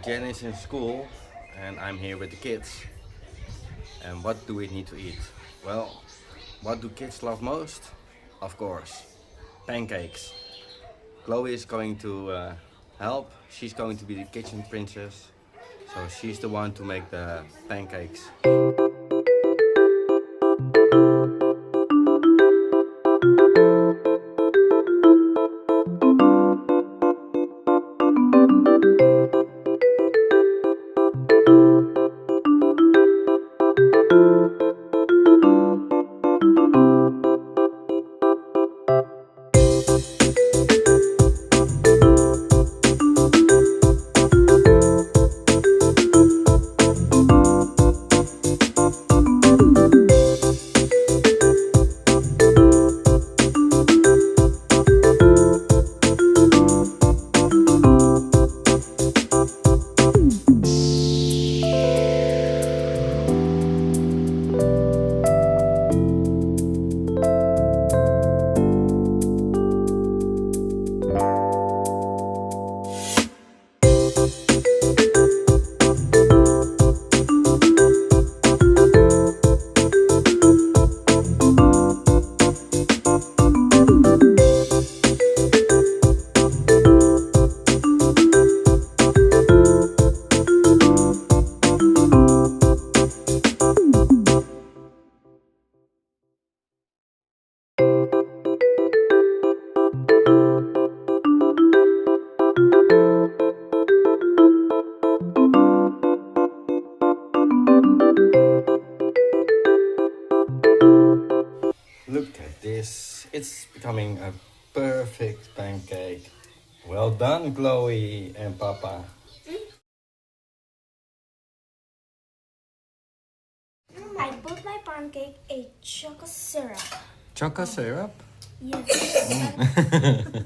Jen is in school and I'm here with the kids. And what do we need to eat? Well, what do kids love most? Of course, pancakes. Chloe is going to help. She's going to be the kitchen princess. So she's the one to make the pancakes. Look at this, it's becoming a perfect pancake. Well done, Chloe and Papa. I put my pancake a chocolate syrup. Chocolate syrup? Yes.